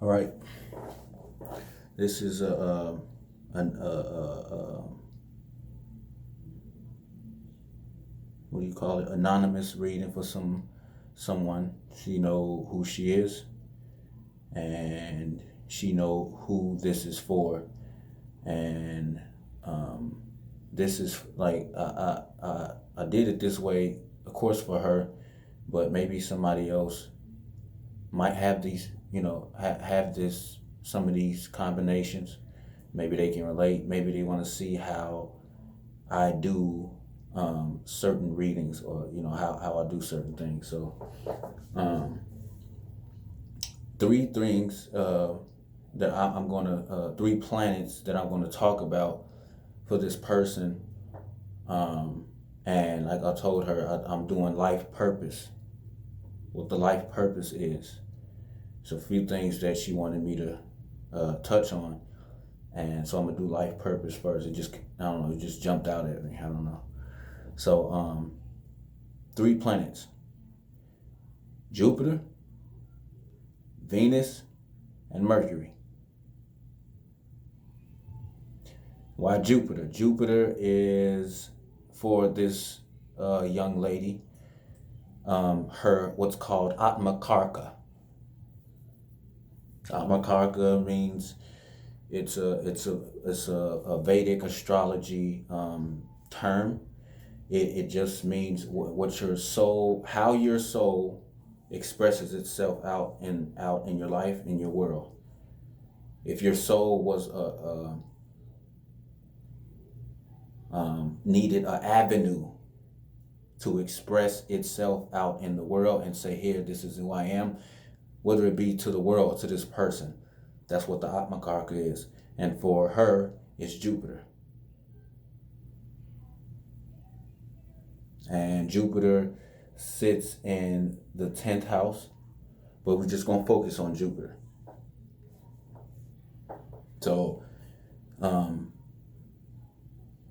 All right. This is a what do you call it? Anonymous reading for someone. She know who she is, and she know who this is for. And um, this is like I did it this way, of course, for her, but maybe somebody else might have these, have this some of these combinations. Maybe they can relate. Maybe they want to see how I do certain readings, or how I do certain things. So um, three things that I'm gonna three planets that I'm gonna talk about for this person. Um, and like I told her, I'm doing life purpose. What the life purpose is. So a few things that she wanted me to touch on, and so I'm gonna do life purpose first. It just I don't know. It just jumped out at me. I don't know. So three planets: Jupiter, Venus, and Mercury. Why Jupiter? Jupiter is for this young lady. Her what's called Atmakarka. Atmakarka means it's a Vedic astrology term. It just means what your soul, how your soul expresses itself out in your life, in your world. If your soul was needed an avenue to express itself out in the world and say, here, this is who I am, whether it be to the world or to this person, that's what the Atmakarka is. And for her, it's Jupiter. And Jupiter sits in the 10th house, but we're just going to focus on Jupiter. So, um,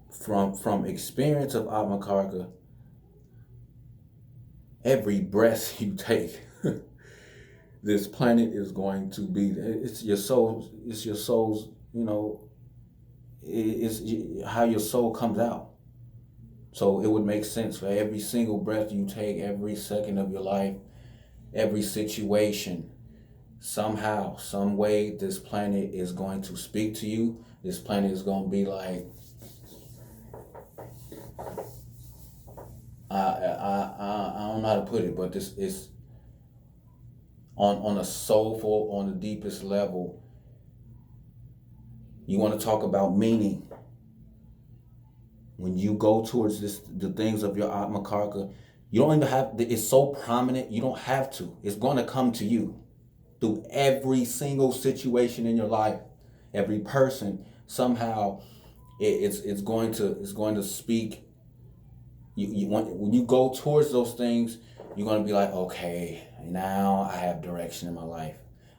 from experience of Atmakarka, every breath you take, this planet is going to be. It's your soul. It's your soul's. It's how your soul comes out. So it would make sense for every single breath you take, every second of your life, every situation. Somehow, some way, this planet is going to speak to you. This planet is going to be like, I don't know how to put it, but this is on a soulful, on the deepest level. You want to talk about meaning. When you go towards the things of your Atmakarka, you don't even have, it's so prominent, you don't have to. It's going to come to you through every single situation in your life. Every person, somehow, it's going to speak. When you go towards those things, you're going to be like, okay, now I have direction in my life.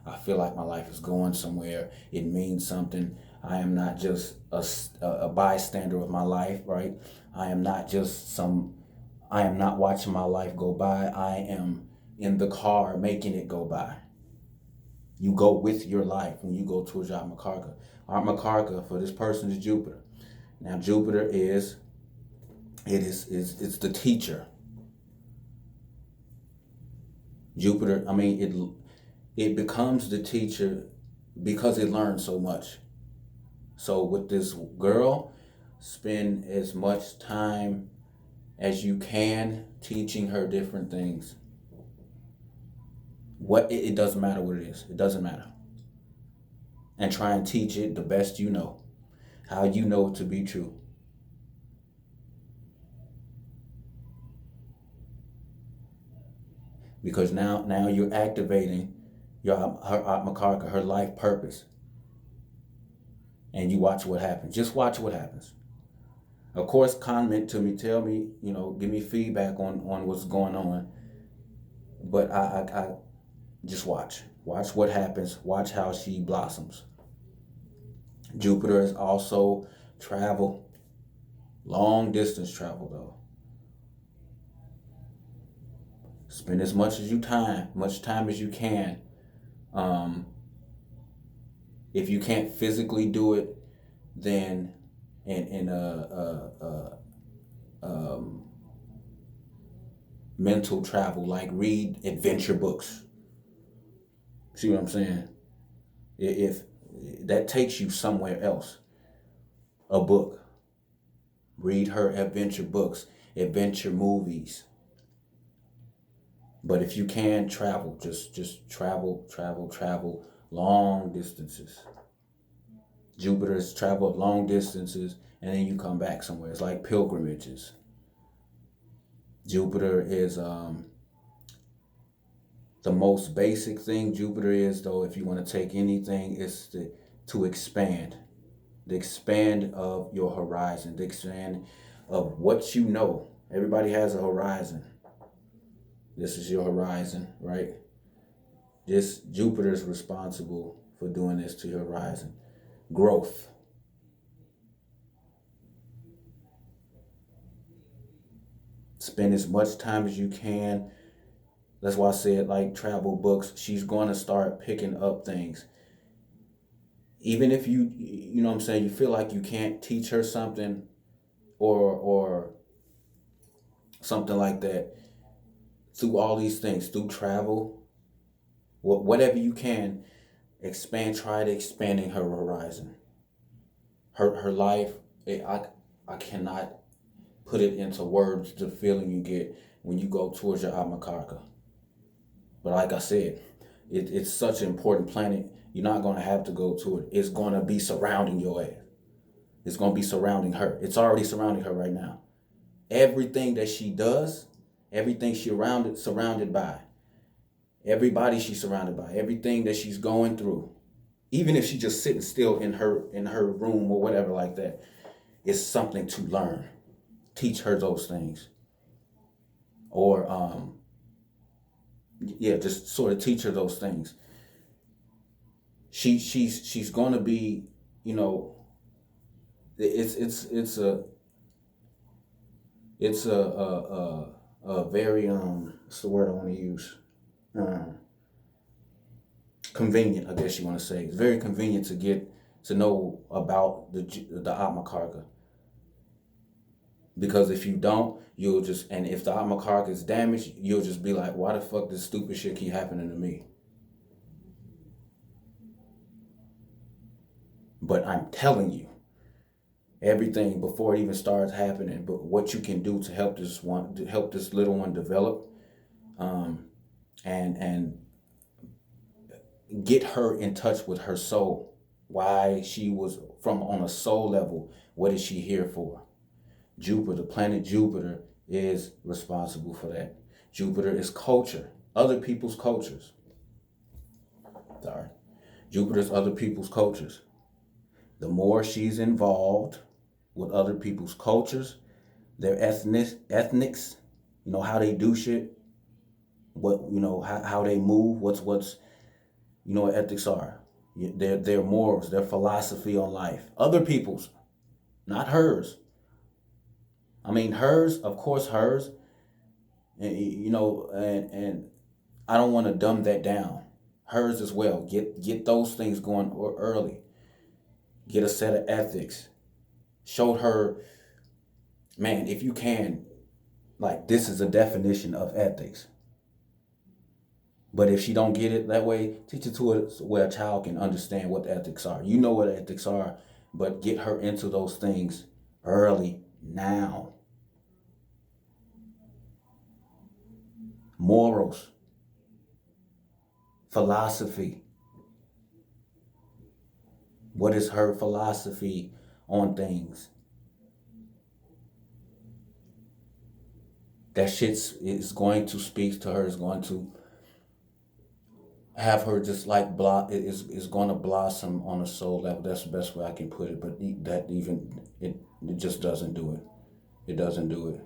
I feel like my life is going somewhere. It means something. I am not just a bystander of my life, right? I am not just I am not watching my life go by. I am in the car making it go by. You go with your life when you go towards your Atmakarka. Atmakarka for this person is Jupiter. Now Jupiter it's the teacher. Jupiter, I mean, it becomes the teacher because it learns so much. So with this girl, spend as much time as you can teaching her different things. It doesn't matter what it is. It doesn't matter. And try and teach it the best you know, how you know it to be true. Because now you're activating her Atmakarka, her life purpose, and you watch what happens. Just watch what happens. Of course, comment to me, tell me, give me feedback on what's going on. But I just watch what happens. Watch how she blossoms. Jupiter is also travel, long distance travel though. Spend as much time as you can, um, If you can't physically do it, then in mental travel, like read adventure books. See what I'm saying? If that takes you somewhere else, a book. Read her adventure books, adventure movies. But if you can travel, just travel long distances. Jupiter's traveled long distances and then you come back somewhere. It's like pilgrimages. Jupiter is the most basic thing Jupiter is, though, if you want to take anything, is to expand. The expand of your horizon, the expand of what you know. Everybody has a horizon. This is your horizon, right? This Jupiter is responsible for doing this to your horizon. Growth. Spend as much time as you can. That's why I said, like, travel books. She's going to start picking up things. Even if you know what I'm saying, you feel like you can't teach her something or something like that, through all these things, through travel, whatever you can, try to expanding her horizon. Her life, I cannot put it into words, the feeling you get when you go towards your Amakarka. But like I said, it's such an important planet. You're not going to have to go to it. It's going to be surrounding your ass. It's going to be surrounding her. It's already surrounding her right now. Everything that she does, everything she's surrounded by, everybody she's surrounded by, everything that she's going through, even if she's just sitting still in her room or whatever like that, is something to learn. Teach her those things. Or just sort of teach her those things. She's going to be, you know, it's a very what's the word I want to use? Convenient, I guess you want to say. It's very convenient to get to know about the Atmakarka. Because if you don't, and if the Atmakarka is damaged, you'll just be like, why the fuck does stupid shit keep happening to me? But I'm telling you, everything before it even starts happening, but what you can do to help this little one develop, and get her in touch with her soul. Why she was from on a soul level. What is she here for? Jupiter, the planet Jupiter, is responsible for that. Jupiter is culture, other people's cultures. Sorry. Jupiter's other people's cultures. The more she's involved with other people's cultures, their ethnics, you know, how they do shit, how they move, what's you know what ethics are. Their morals, their philosophy on life. Other people's, not hers. I mean, hers, of course, hers. And, and I don't want to dumb that down. Hers as well. Get those things going early. Get a set of ethics. Show her, man, if you can, like, this is a definition of ethics. But if she don't get it that way, teach it to her where a child can understand what ethics are. You know what ethics are, but get her into those things early now. Morals, philosophy. What is her philosophy on things? That shit is going to speak to her, is going to have her just like is going to blossom on a soul level. That's the best way I can put it. But that even it just doesn't do it. It doesn't do it.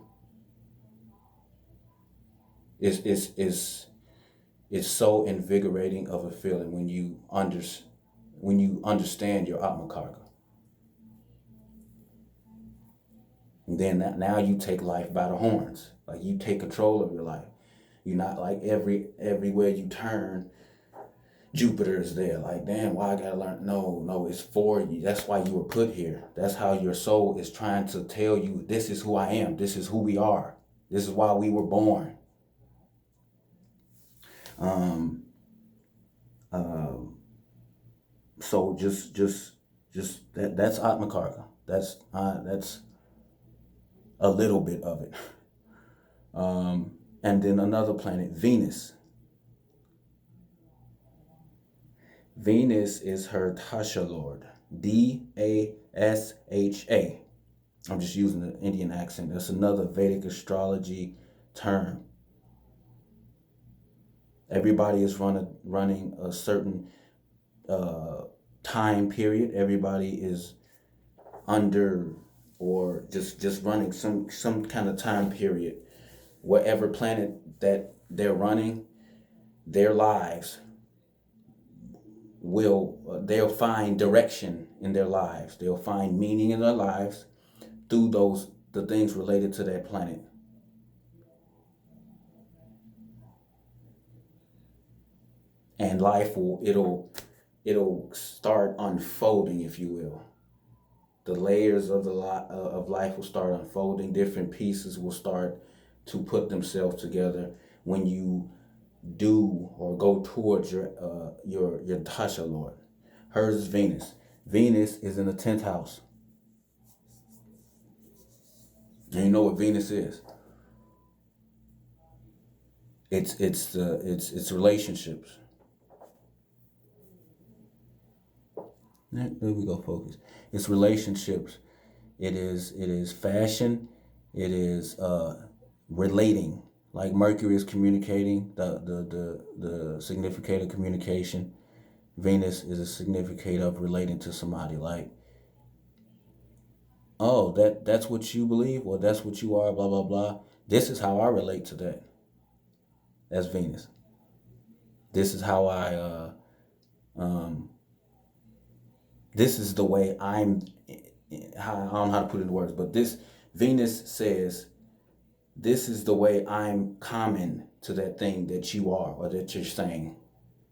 It's so invigorating of a feeling when you understand your Atmakarka. And then now you take life by the horns. Like, you take control of your life. You're not like everywhere you turn, Jupiter is there. Like, damn, why I gotta learn? No, it's for you. That's why you were put here. That's how your soul is trying to tell you, this is who I am. This is who we are. This is why we were born. So just that's Atma Karka. That's a little bit of it. And then another planet, Venus. Venus is her Dasha Lord. Dasha. I'm just using the Indian accent. That's another Vedic astrology term. Everybody is running a certain time period. Everybody is under or just running some kind of time period. Whatever planet that they're running, their lives they'll find direction in their lives. They'll find meaning in their lives through the things related to that planet. And life it'll start unfolding, if you will. The layers of of life will start unfolding. Different pieces will start to put themselves together when you do or go towards your Dasha Lord. Hers is Venus. Venus is in the 10th house. And you know what Venus is? It's relationships. There we go, focus. It's relationships. It is fashion. It is relating. Like Mercury is communicating, the significant of communication. Venus is a significant of relating to somebody. Like, oh, that's what you believe, or that's what you are, blah blah blah. This is how I relate to that. That's Venus. This is how I this is the way I don't know how to put it in words, but this Venus says, this is the way I'm common to that thing that you are or that you're saying.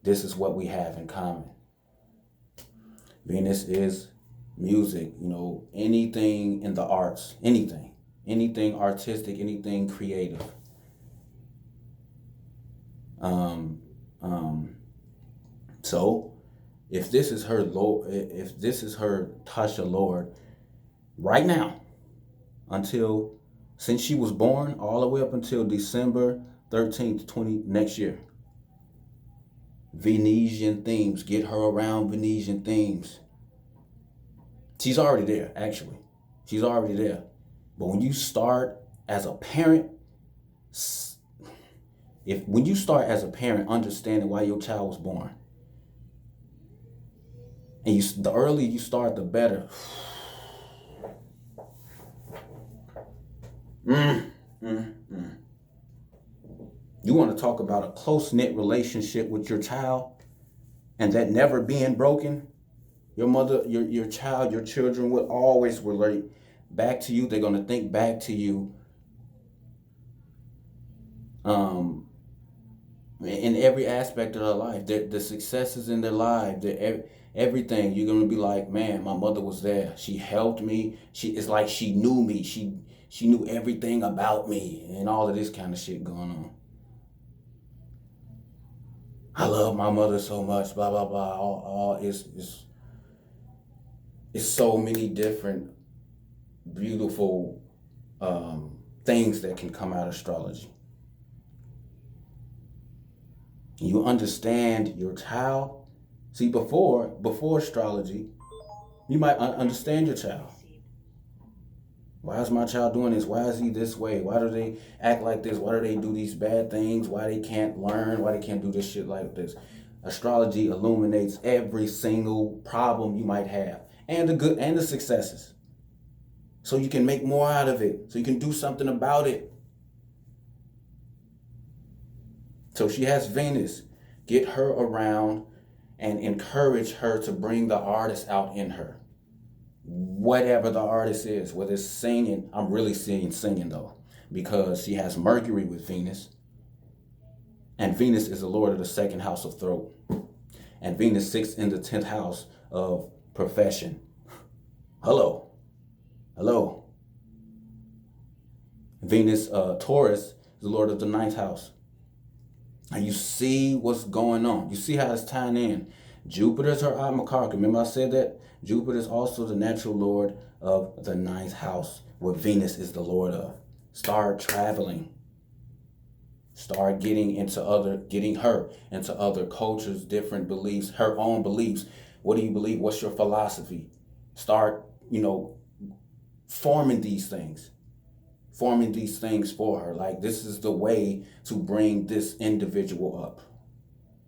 This is what we have in common. Venus is music, anything in the arts, anything artistic, anything creative. So if this is her Lord, if this is her Dasha Lord, right now, since she was born, all the way up until December 13th, next year, Venusian themes, get her around Venusian themes. She's already there, actually. She's already there. But when you start as a parent, when you start as a parent understanding why your child was born, and the earlier you start, the better. You want to talk about a close-knit relationship with your child and that never being broken? Your mother, your child, your children will always relate back to you. They're going to think back to you in every aspect of their life. The successes in their life, everything. You're going to be like, man, my mother was there. She helped me. It's like she knew me. She knew everything about me and all of this kind of shit going on. I love my mother so much, blah, blah, blah. It's so many different beautiful things that can come out of astrology. You understand your child. See, before astrology, you might understand your child. Why is my child doing this? Why is he this way? Why do they act like this? Why do they do these bad things? Why they can't learn? Why they can't do this shit like this? Astrology illuminates every single problem you might have, and the good and the successes. So you can make more out of it. So you can do something about it. So she has Venus. Get her around and encourage her to bring the artist out in her. Whatever the artist is, whether it's singing, I'm really seeing singing though, because she has Mercury with Venus, and Venus is the lord of the second house of throat. And Venus sits in the 10th house of profession. Hello. Hello. Venus, Taurus, is the lord of the 9th house. And you see what's going on. You see how it's tying in. Jupiter's her Atmakarka. Remember I said that? Jupiter is also the natural lord of the 9th house, where Venus is the lord of. Start traveling. Start getting her into other cultures, different beliefs, her own beliefs. What do you believe? What's your philosophy? Start, forming these things for her. Like, this is the way to bring this individual up.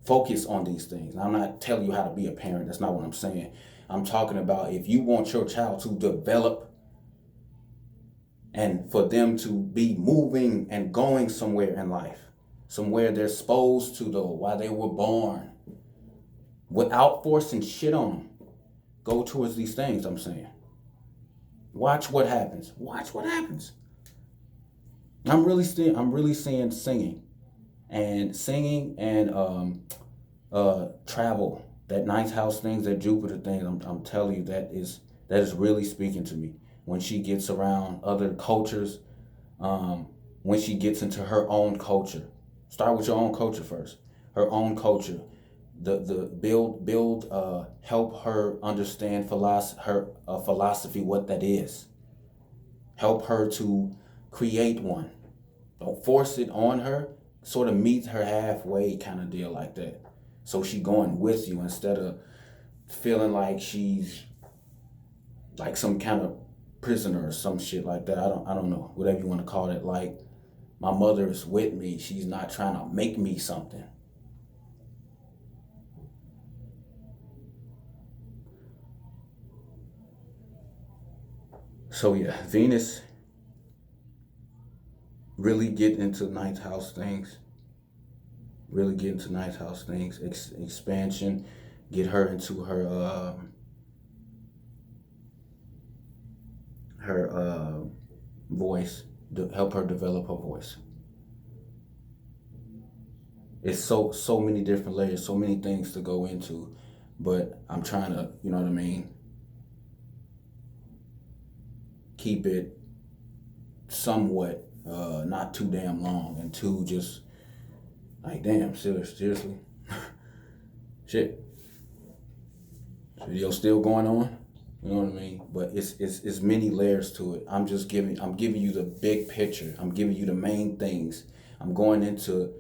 Focus on these things. I'm not telling you how to be a parent. That's not what I'm saying. I'm talking about if you want your child to develop and for them to be moving and going somewhere in life, somewhere they're supposed to go while they were born, without forcing shit on them, go towards these things, I'm saying. Watch what happens. Watch what happens. I'm really seeing singing and travel. That 9th house things, that Jupiter thing. I'm telling you, that is really speaking to me. When she gets around other cultures, when she gets into her own culture, start with your own culture first. Her own culture, help her understand philosophy, what that is. Help her to create one. Don't force it on her. Sort of meet her halfway kind of deal like that. So she going with you instead of feeling like she's like some kind of prisoner or some shit like that. I don't know. Whatever you want to call it. Like, my mother is with me. She's not trying to make me something. So yeah, Venus really get into 9th house things. Really get into 9th house things. Expansion. Get her into her voice. Help her develop her voice. It's so many different layers, so many things to go into, but I'm trying to, you know what I mean, keep it somewhat not too damn long and too just like, damn, seriously. Shit. Video still going on, you know what I mean? But it's many layers to it. I'm giving you the big picture. I'm giving you the main things. I'm going into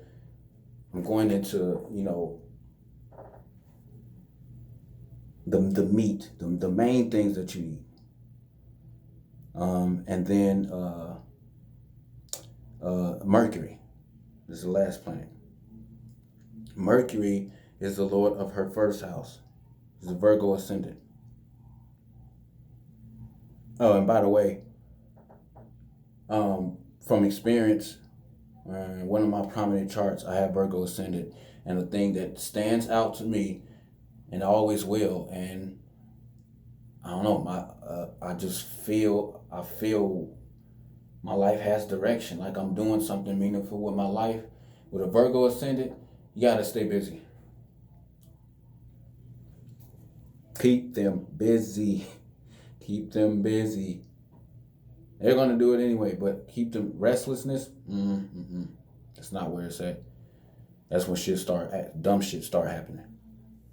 the meat, the main things that you need. And then Mercury is the last planet. Mercury is the lord of her first house. It's a Virgo ascendant. Oh, and by the way, from experience, one of my prominent charts, I have Virgo ascendant, and the thing that stands out to me, and always will, and I don't know, I feel my life has direction, like I'm doing something meaningful with my life. With a Virgo ascendant, you gotta stay busy. Keep them busy. Keep them busy. They're gonna do it anyway, but keep them restlessness. That's not where it's at. That's when dumb shit start happening.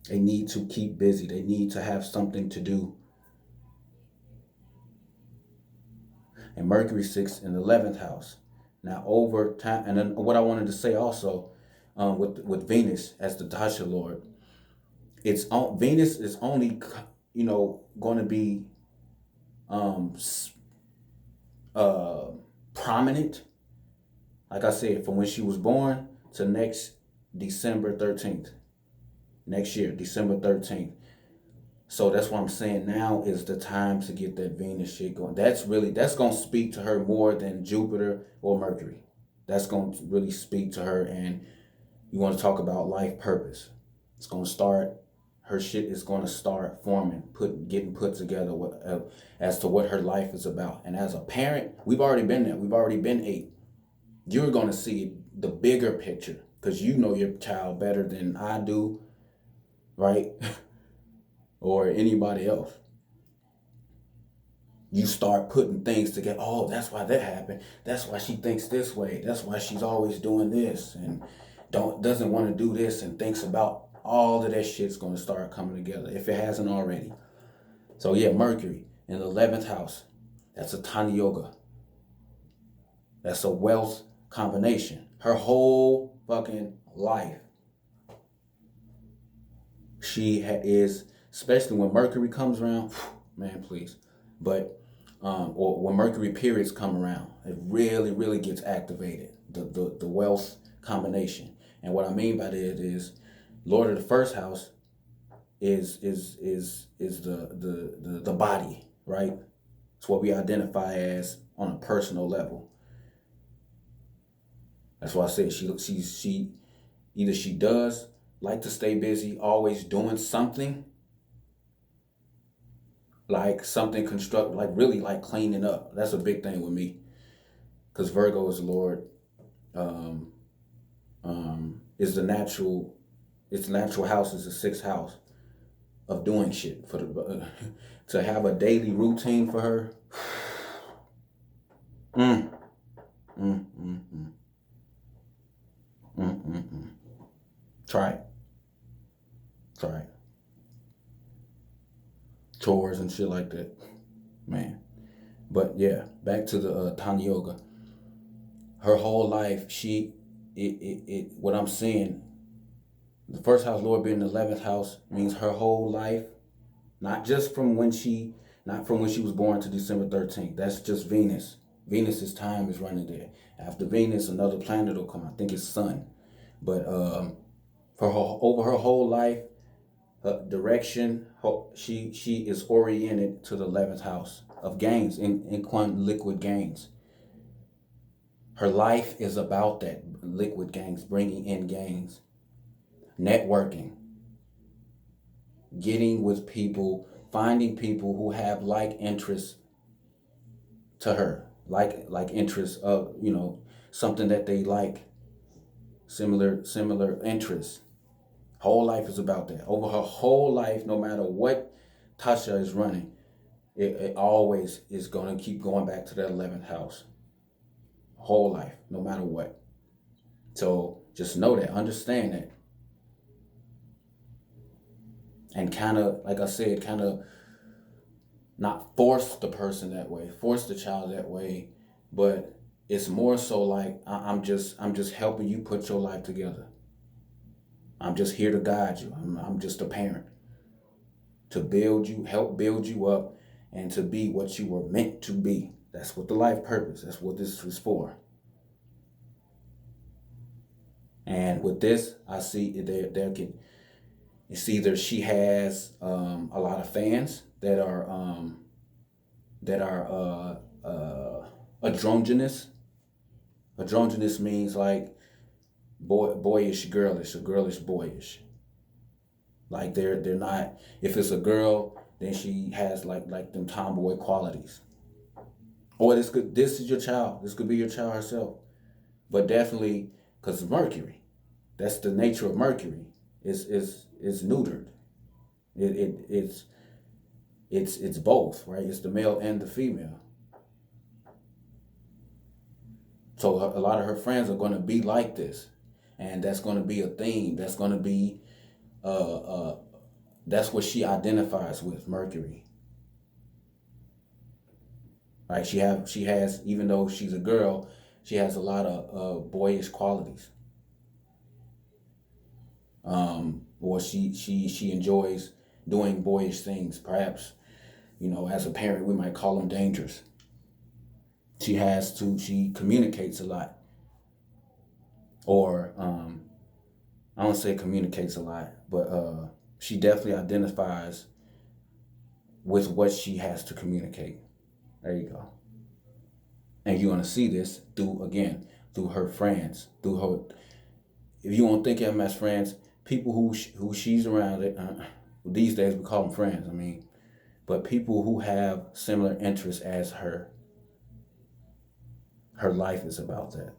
They need to keep busy. They need to have something to do. And Mercury sits in the 11th house. Now over time, and then what I wanted to say also, with Venus as the Dasha Lord, Venus is only, going to be prominent, like I said, from when she was born to next December 13th. Next year, December 13th. So that's what I'm saying. Now is the time to get that Venus shit going. That's going to speak to her more than Jupiter or Mercury. That's going to really speak to her, and you want to talk about life purpose. It's going to start, her shit is going to start forming, getting put together as to what her life is about. And as a parent, we've already been there. We've already been 8. You're going to see the bigger picture because you know your child better than I do. right? Or anybody else. You start putting things together. Oh, that's why that happened. That's why she thinks this way. That's why she's always doing this and doesn't want to do this and thinks about all of that shit's going to start coming together if it hasn't already. So yeah, Mercury in the 11th house. That's a Tanya Yoga. That's a wealth combination. Her whole fucking life, she is, especially when Mercury comes around, man, please. But or when Mercury periods come around, it really, really gets activated. The wealth combination. And what I mean by that is, Lord of the first house is the body, right? It's what we identify as on a personal level. That's why I said she either she does like to stay busy, always doing something, like something constructive, like really like cleaning up. That's a big thing with me, because Virgo is the Lord, um, is the natural. Its natural house is the sixth house of doing shit for the to have a daily routine for her. Mm, mm, mm, mm, mm, mm, mm. Try it. Try it. Chores and shit like that, man. But yeah, back to the Tanya Yoga. Her whole life, what I'm seeing, the first house Lord being the 11th house means her whole life, not just not from when she was born to December 13th. That's just Venus. Venus's time is running there. After Venus, another planet will come. I think it's Sun. But for her, over her whole life, her direction, she is oriented to the 11th house of gains in quantum liquid gains. Her life is about that liquid gains, bringing in gains, networking, getting with people, finding people who have like interests to her, like interests of, something that they like, similar interests. Whole life is about that. Over her whole life, no matter what Tasha is running, it always is going to keep going back to that 11th house. Whole life, no matter what. So just know that, understand that. And kind of, like I said, kind of not force the person that way, force the child that way, but it's more so like I'm just helping you put your life together. I'm just here to guide you. I'm just a parent to build you, help build you up, and to be what you were meant to be. That's what the life purpose. That's what this is for. And with this, I see there can. It's either she has a lot of fans that are androgynous. Androgynous means like boyish, girlish, or girlish, boyish. Like they're not. If it's a girl, then she has like them tomboy qualities. Or this is your child. This could be your child herself. But definitely, because Mercury, that's the nature of Mercury. Is neutered. It's both, right? It's the male and the female. So a lot of her friends are going to be like this, and that's going to be a theme. That's going to be, that's what she identifies with, Mercury. Right? She has, even though she's a girl, she has a lot of boyish qualities. Or she enjoys doing boyish things. Perhaps, as a parent, we might call them dangerous. She communicates a lot. Or I don't say communicates a lot, but she definitely identifies with what she has to communicate. There you go. And you're gonna see this through her friends, through her. If you don't think of them as friends, people who she's around, these days we call them friends. I mean, but people who have similar interests as her. Her life is about that.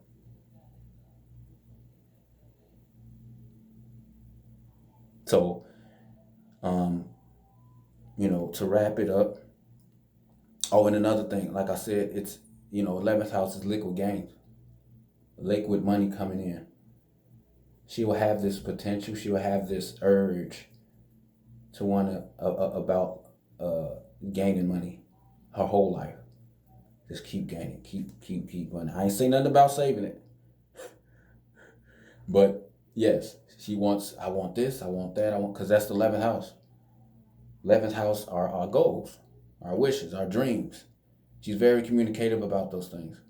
So Um, to wrap it up. Oh, and another thing, like I said, it's 11th house is liquid gains, liquid money coming in. She will have this potential. She will have this urge to want to about gaining money her whole life. Just keep gaining, keep money. I ain't say nothing about saving it, but yes, she wants. I want this. I want that. I want because that's the 11th house. 11th house are our goals, our wishes, our dreams. She's very communicative about those things.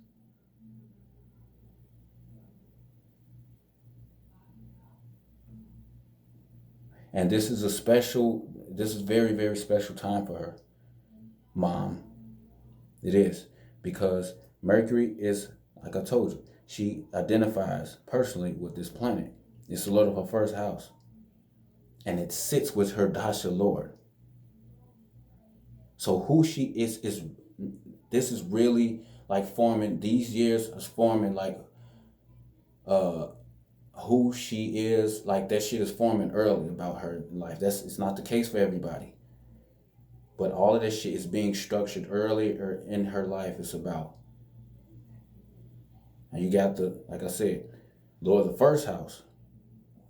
And this is very, very special time for her, mom. It is. Because Mercury is, like I told you, she identifies personally with this planet. It's the Lord of her first house. And it sits with her Dasha Lord. So who she is this is really like forming, these years is forming like uh who she is, like that shit is forming early about her life. It's not the case for everybody. But all of this shit is being structured earlier in her life. It's about. And you got like I said, Lord of the first house,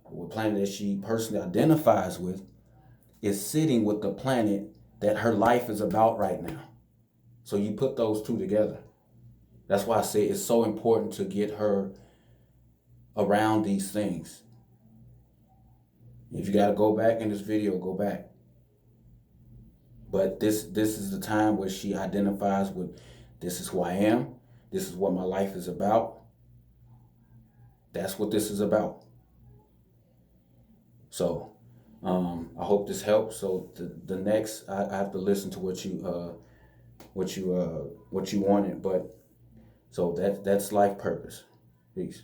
the planet that she personally identifies with, is sitting with the planet that her life is about right now. So you put those two together. That's why I say it's so important to get her around these things. If you got to go back in this video, go back. But this is the time where she identifies with, this is who I am. This is what my life is about. That's what this is about. So I hope this helps. So the next, I have to listen to what you wanted. But so that's life purpose. Peace.